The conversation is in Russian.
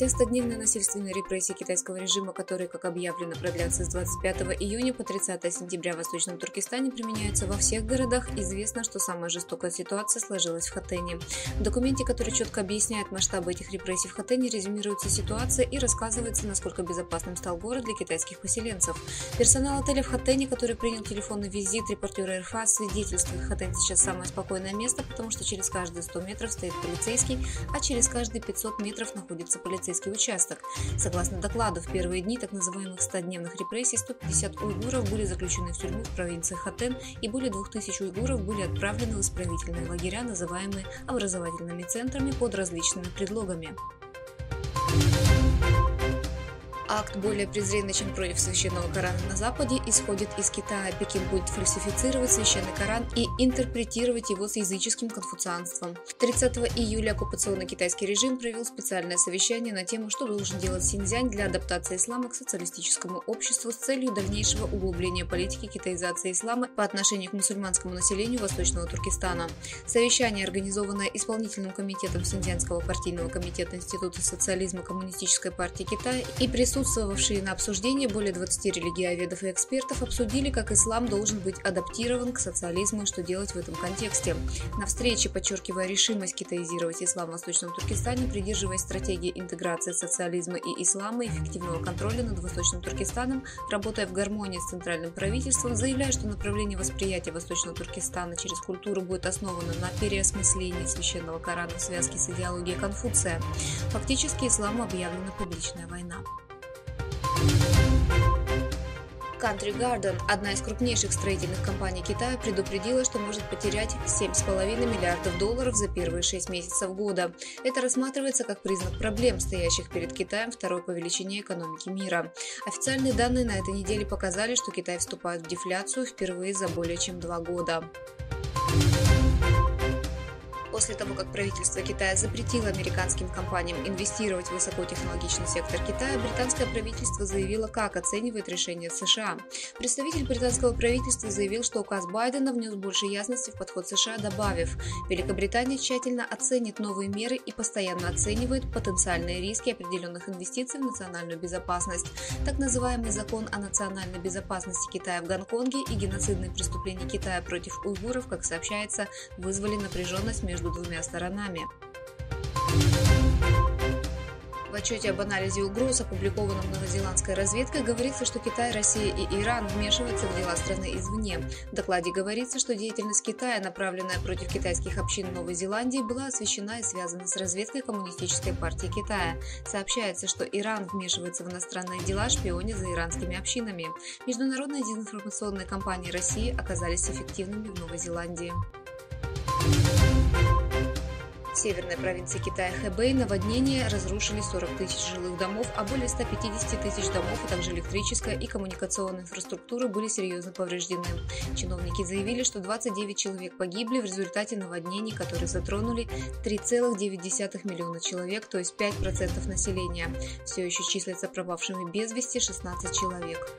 Спустя 100-дневные насильственные репрессии китайского режима, которые, как объявлено, продлятся с 25 июня по 30 сентября в Восточном Туркестане, применяются во всех городах, известно, что самая жестокая ситуация сложилась в Хатыне. В документе, который четко объясняет масштабы этих репрессий в Хатыне, резюмируется ситуация и рассказывается, насколько безопасным стал город для китайских поселенцев. Персонал отеля в Хатыне, который принял телефонный визит репортера РФА, свидетельствует: Хатынь сейчас самое спокойное место, потому что через каждые 100 метров стоит полицейский, а через каждые 500 метров находится полицейский участок. Согласно докладу, в первые дни так называемых 100-дневных репрессий 150 уйгуров были заключены в тюрьму в провинции Хатын, и более 2000 уйгуров были отправлены в исправительные лагеря, называемые образовательными центрами, под различными предлогами. Акт более презренный, чем против священного Корана на Западе, исходит из Китая. Пекин будет фальсифицировать священный Коран и интерпретировать его с языческим конфуцианством. 30 июля оккупационный китайский режим провел специальное совещание на тему, что должен делать Синьцзянь для адаптации ислама к социалистическому обществу с целью дальнейшего углубления политики китаизации ислама по отношению к мусульманскому населению Восточного Туркестана. Совещание, организованное исполнительным комитетом Синьцзянского партийного комитета Института социализма Коммунистической партии Китая, и присутствовавшие на обсуждении более 20 религиоведов и экспертов обсудили, как ислам должен быть адаптирован к социализму и что делать в этом контексте. На встрече, подчеркивая решимость китаизировать ислам в Восточном Туркестане, придерживаясь стратегии интеграции социализма и ислама и эффективного контроля над Восточным Туркестаном, работая в гармонии с центральным правительством, заявляя, что направление восприятия Восточного Туркестана через культуру будет основано на переосмыслении священного Корана в связке с идеологией Конфуция. Фактически исламу объявлена публичная война. Country Garden, одна из крупнейших строительных компаний Китая, предупредила, что может потерять $7,5 миллиардов за первые 6 месяцев года. Это рассматривается как признак проблем, стоящих перед Китаем, второй по величине экономики мира. Официальные данные на этой неделе показали, что Китай вступает в дефляцию впервые за более чем 2 года. После того, как правительство Китая запретило американским компаниям инвестировать в высокотехнологичный сектор Китая, британское правительство заявило, как оценивает решение США. Представитель британского правительства заявил, что указ Байдена внес больше ясности в подход США, добавив: Великобритания тщательно оценит новые меры и постоянно оценивает потенциальные риски определенных инвестиций в национальную безопасность. Так называемый закон о национальной безопасности Китая в Гонконге и геноцидные преступления Китая против уйгуров, как сообщается, вызвали напряженность между двумя сторонами. В отчете об анализе угроз, опубликованном новозеландской разведкой, говорится, что Китай, Россия и Иран вмешиваются в дела страны извне. В докладе говорится, что деятельность Китая, направленная против китайских общин Новой Зеландии, была освещена и связана с разведкой Коммунистической партии Китая. Сообщается, что Иран вмешивается в иностранные дела, шпионя за иранскими общинами. Международные дезинформационные кампании России оказались эффективными в Новой Зеландии. В северной провинции Китая Хэбэй наводнения разрушили 40 тысяч жилых домов, а более 150 тысяч домов, а также электрическая и коммуникационная инфраструктура были серьезно повреждены. Чиновники заявили, что 29 человек погибли в результате наводнений, которые затронули 3,9 миллиона человек, то есть 5% населения. Все еще числятся пропавшими без вести 16 человек.